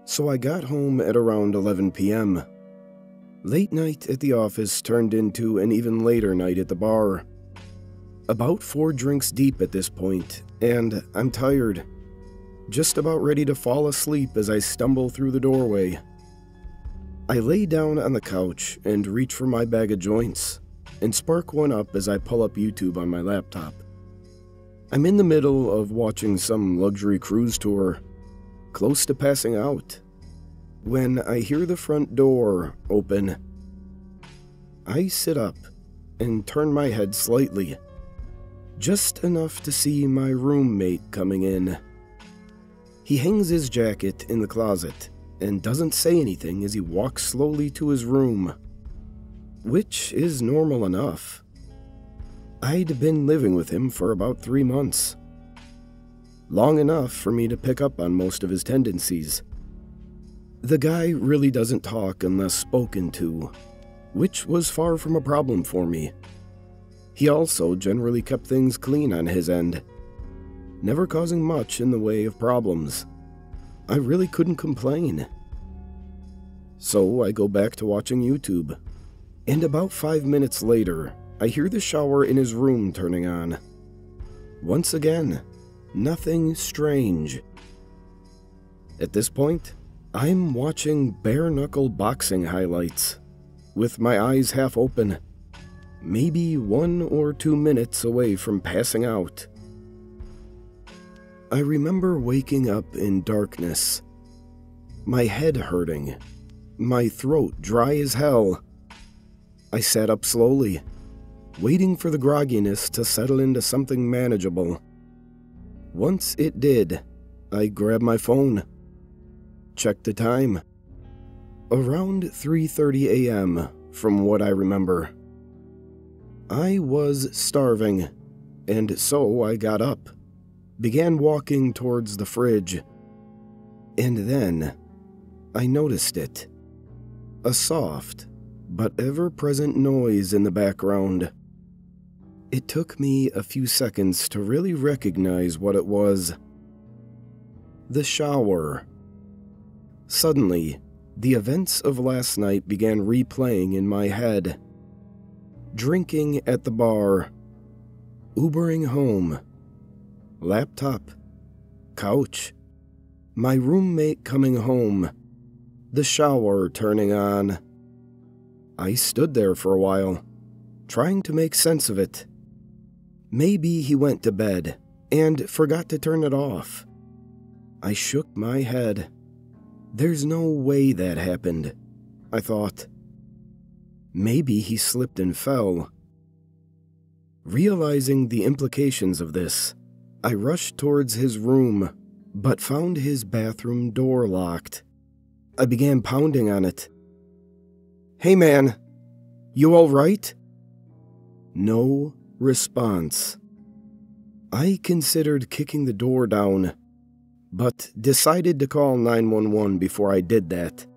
So I got home at around 11 p.m. Late night at the office turned into an even later night at the bar. About 4 drinks deep at this point, and I'm tired. Just about ready to fall asleep as I stumble through the doorway. I lay down on the couch and reach for my bag of joints, and spark one up as I pull up YouTube on my laptop. I'm in the middle of watching some luxury cruise tour, close to passing out, when I hear the front door open. I sit up and turn my head slightly, just enough to see my roommate coming in. He hangs his jacket in the closet and doesn't say anything as he walks slowly to his room, which is normal enough. I'd been living with him for about 3 months. Long enough for me to pick up on most of his tendencies. The guy really doesn't talk unless spoken to, which was far from a problem for me. He also generally kept things clean on his end, never causing much in the way of problems. I really couldn't complain. So I go back to watching YouTube, and about 5 minutes later, I hear the shower in his room turning on. Once again, nothing strange. At this point, I'm watching bare-knuckle boxing highlights, with my eyes half open, maybe 1 or 2 minutes away from passing out. I remember waking up in darkness, my head hurting, my throat dry as hell. I sat up slowly, waiting for the grogginess to settle into something manageable. Once it did, I grabbed my phone, checked the time. Around 3:30 a.m., from what I remember. I was starving, and so I got up, began walking towards the fridge, and then I noticed it. A soft but ever-present noise in the background. It took me a few seconds to really recognize what it was. The shower. Suddenly, the events of last night began replaying in my head. Drinking at the bar, Ubering home, laptop, couch, my roommate coming home, the shower turning on. I stood there for a while, trying to make sense of it. Maybe he went to bed and forgot to turn it off. I shook my head. There's no way that happened, I thought. Maybe he slipped and fell. Realizing the implications of this, I rushed towards his room, but found his bathroom door locked. I began pounding on it. "Hey man, you all right?" No response. I considered kicking the door down, but decided to call 911 before I did that.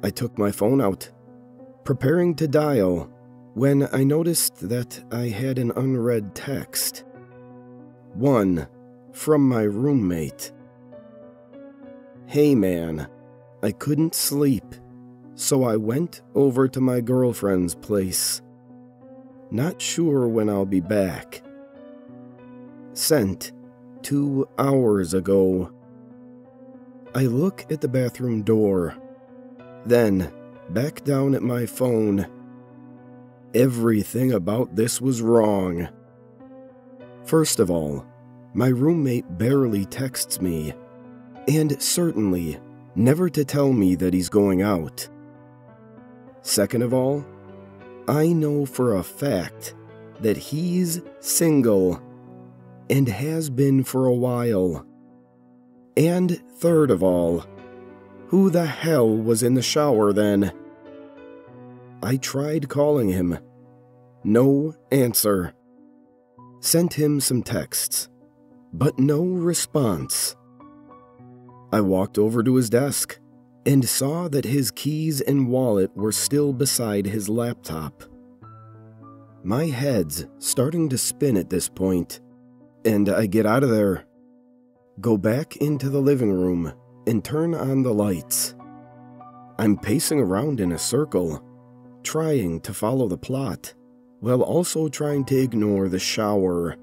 I took my phone out, preparing to dial, when I noticed that I had an unread text. One from my roommate. "Hey man, I couldn't sleep, so I went over to my girlfriend's place. Not sure when I'll be back. Sent 2 hours ago." I look at the bathroom door, then back down at my phone. Everything about this was wrong. First of all, my roommate barely texts me, and certainly never to tell me that he's going out. Second of all, I know for a fact that he's single and has been for a while. And third of all, who the hell was in the shower then? I tried calling him. No answer. Sent him some texts, but no response. I walked over to his desk and saw that his keys and wallet were still beside his laptop. My head's starting to spin at this point, and I get out of there, go back into the living room, and turn on the lights. I'm pacing around in a circle, trying to follow the plot, while also trying to ignore the shower,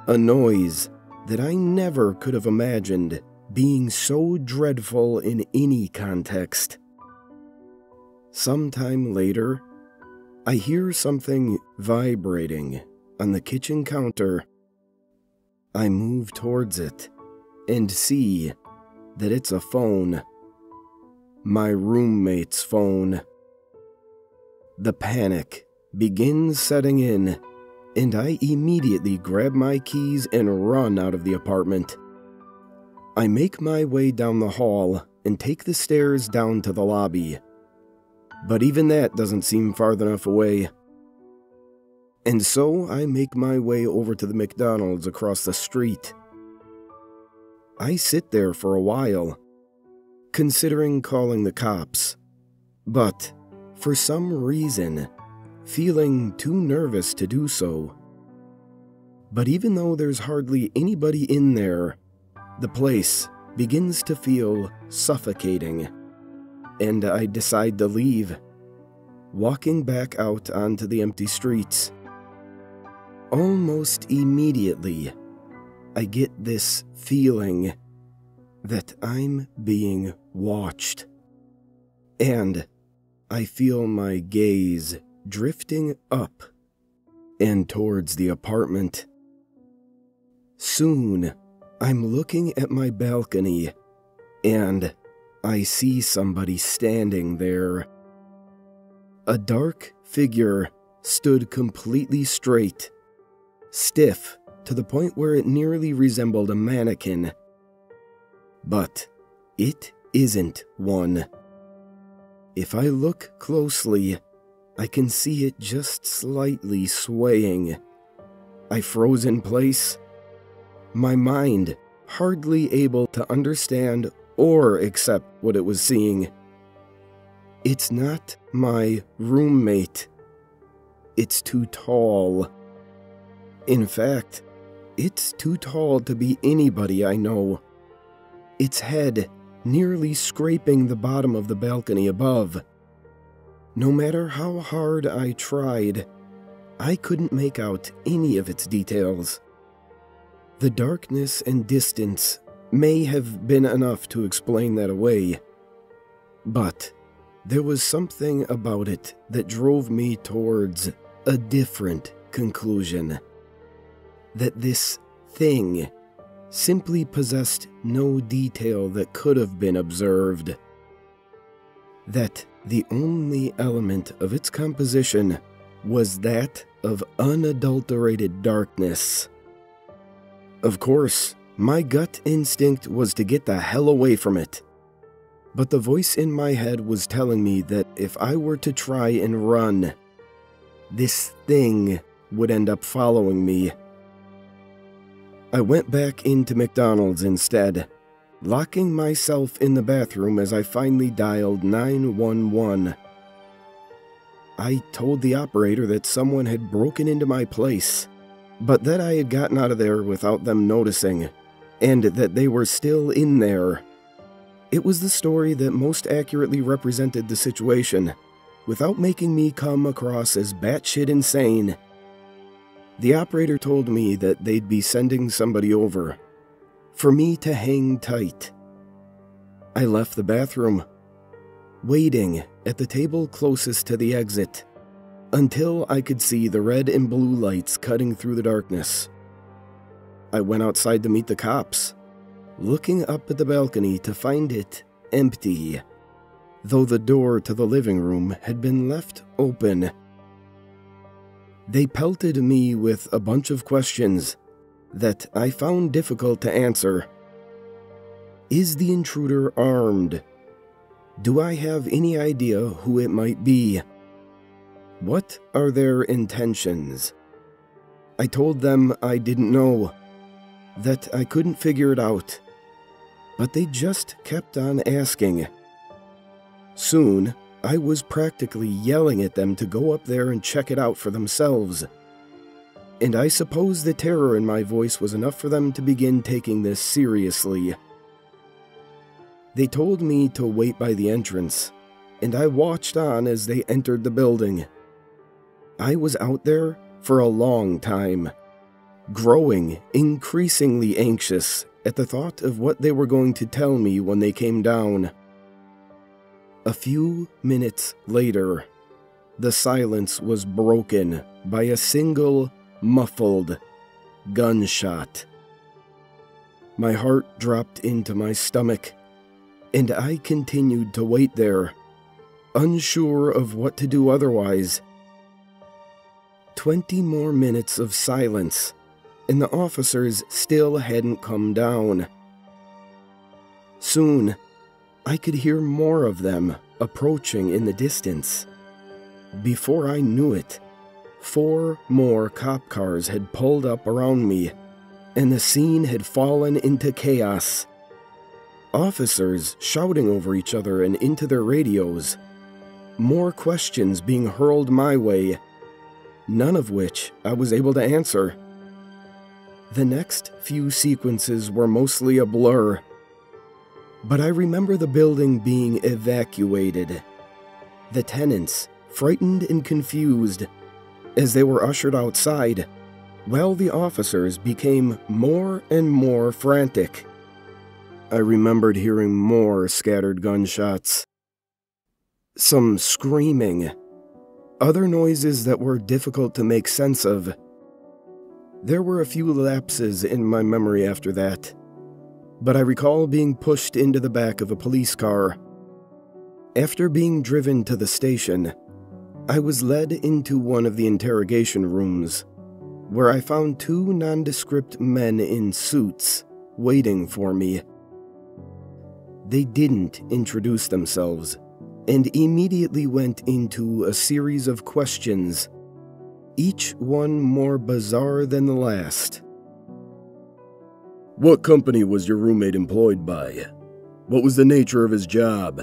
a noise that I never could have imagined being so dreadful in any context. Sometime later, I hear something vibrating on the kitchen counter. I move towards it and see that it's a phone. My roommate's phone. The panic begins setting in, and I immediately grab my keys and run out of the apartment. I make my way down the hall and take the stairs down to the lobby. But even that doesn't seem far enough away. And so I make my way over to the McDonald's across the street. I sit there for a while, considering calling the cops, but for some reason, feeling too nervous to do so. But even though there's hardly anybody in there, the place begins to feel suffocating, and I decide to leave, walking back out onto the empty streets. Almost immediately, I get this feeling that I'm being watched, and I feel my gaze drifting up and towards the apartment. Soon, I'm looking at my balcony, and I see somebody standing there. A dark figure stood completely straight, stiff to the point where it nearly resembled a mannequin. But it isn't one. If I look closely, I can see it just slightly swaying. I froze in place, my mind hardly able to understand or accept what it was seeing. It's not my roommate. It's too tall. In fact, it's too tall to be anybody I know. Its head nearly scraping the bottom of the balcony above. No matter how hard I tried, I couldn't make out any of its details. The darkness and distance may have been enough to explain that away, but there was something about it that drove me towards a different conclusion. That this thing simply possessed no detail that could have been observed. That the only element of its composition was that of unadulterated darkness. Of course, my gut instinct was to get the hell away from it. But the voice in my head was telling me that if I were to try and run, this thing would end up following me. I went back into McDonald's instead, locking myself in the bathroom as I finally dialed 911. I told the operator that someone had broken into my place, but that I had gotten out of there without them noticing, and that they were still in there. It was the story that most accurately represented the situation, without making me come across as batshit insane. The operator told me that they'd be sending somebody over, for me to hang tight. I left the bathroom, waiting at the table closest to the exit, until I could see the red and blue lights cutting through the darkness. I went outside to meet the cops, looking up at the balcony to find it empty, though the door to the living room had been left open. They pelted me with a bunch of questions that I found difficult to answer. Is the intruder armed? Do I have any idea who it might be? What are their intentions? I told them I didn't know, that I couldn't figure it out, but they just kept on asking. Soon, I was practically yelling at them to go up there and check it out for themselves. And I suppose the terror in my voice was enough for them to begin taking this seriously. They told me to wait by the entrance, and I watched on as they entered the building. I was out there for a long time, growing increasingly anxious at the thought of what they were going to tell me when they came down. A few minutes later, the silence was broken by a single, muffled gunshot. My heart dropped into my stomach, and I continued to wait there, unsure of what to do otherwise. 20 more minutes of silence, and the officers still hadn't come down. Soon, I could hear more of them approaching in the distance. Before I knew it, 4 more cop cars had pulled up around me, and the scene had fallen into chaos. Officers shouting over each other and into their radios. More questions being hurled my way, none of which I was able to answer. The next few sequences were mostly a blur, but I remember the building being evacuated. The tenants, frightened and confused, as they were ushered outside, while the officers became more and more frantic. I remembered hearing more scattered gunshots. Some screaming. Other noises that were difficult to make sense of. There were a few lapses in my memory after that, but I recall being pushed into the back of a police car. After being driven to the station, I was led into one of the interrogation rooms, where I found 2 nondescript men in suits waiting for me. They didn't introduce themselves, and immediately went into a series of questions, each one more bizarre than the last. What company was your roommate employed by? What was the nature of his job?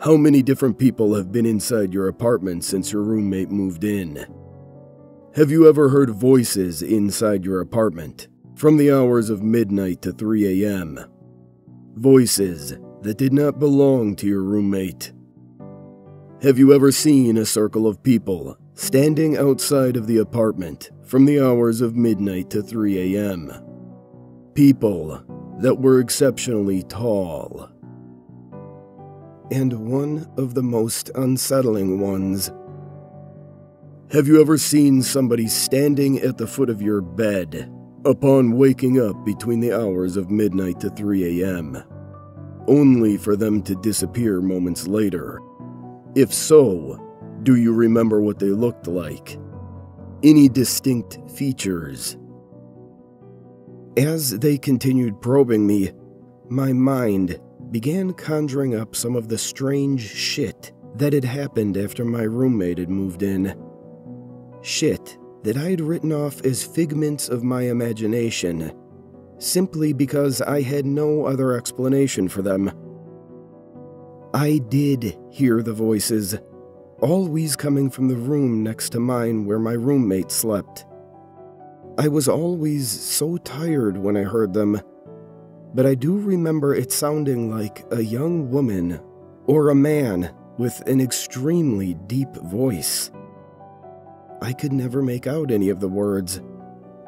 How many different people have been inside your apartment since your roommate moved in? Have you ever heard voices inside your apartment from the hours of midnight to 3 a.m.? Voices that did not belong to your roommate. Have you ever seen a circle of people standing outside of the apartment from the hours of midnight to 3 a.m.? People that were exceptionally tall. And one of the most unsettling ones. Have you ever seen somebody standing at the foot of your bed upon waking up between the hours of midnight to 3 a.m., only for them to disappear moments later? If so, do you remember what they looked like? Any distinct features? As they continued probing me, my mind began conjuring up some of the strange shit that had happened after my roommate had moved in. Shit that I had written off as figments of my imagination, simply because I had no other explanation for them. I did hear the voices, always coming from the room next to mine where my roommate slept. I was always so tired when I heard them, but I do remember it sounding like a young woman or a man with an extremely deep voice. I could never make out any of the words.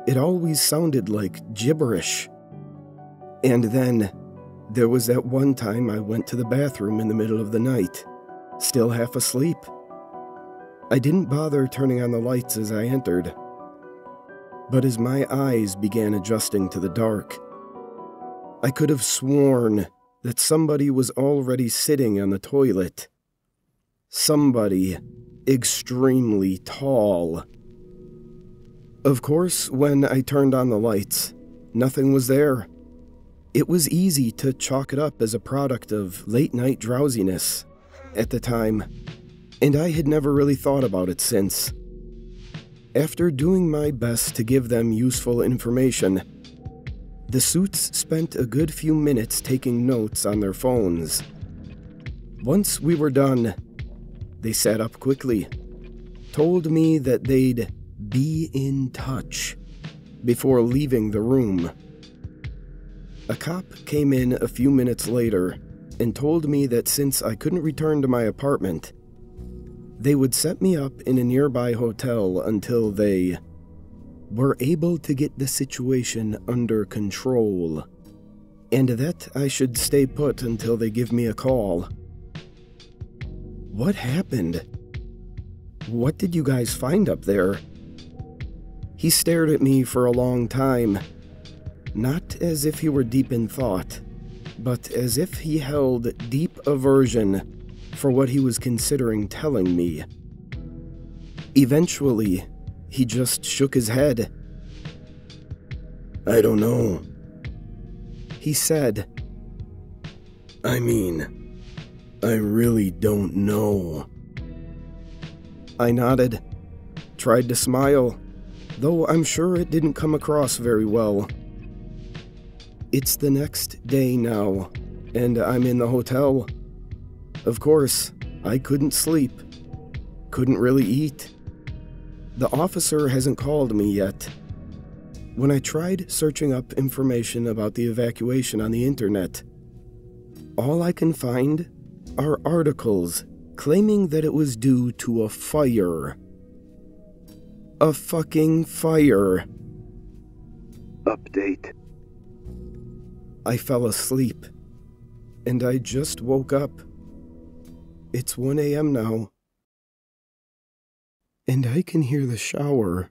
It always sounded like gibberish. And then, there was that one time I went to the bathroom in the middle of the night, still half asleep. I didn't bother turning on the lights as I entered. But as my eyes began adjusting to the dark, I could have sworn that somebody was already sitting on the toilet. Somebody extremely tall. Of course, when I turned on the lights, nothing was there. It was easy to chalk it up as a product of late-night drowsiness at the time, and I had never really thought about it since. After doing my best to give them useful information, the suits spent a good few minutes taking notes on their phones. Once we were done, they sat up quickly, told me that they'd be in touch before leaving the room. A cop came in a few minutes later and told me that since I couldn't return to my apartment, they would set me up in a nearby hotel until they were able to get the situation under control, and that I should stay put until they give me a call. What happened? What did you guys find up there? He stared at me for a long time, not as if he were deep in thought, but as if he held deep aversion for what he was considering telling me. Eventually, he just shook his head. "I don't know," he said. "I mean, I really don't know." I nodded, tried to smile, though I'm sure it didn't come across very well. It's the next day now, and I'm in the hotel. Of course, I couldn't sleep, couldn't really eat. The officer hasn't called me yet. When I tried searching up information about the evacuation on the internet, all I can find are articles claiming that it was due to a fire. A fucking fire. Update. I fell asleep, and I just woke up. It's 1 a.m. now, and I can hear the shower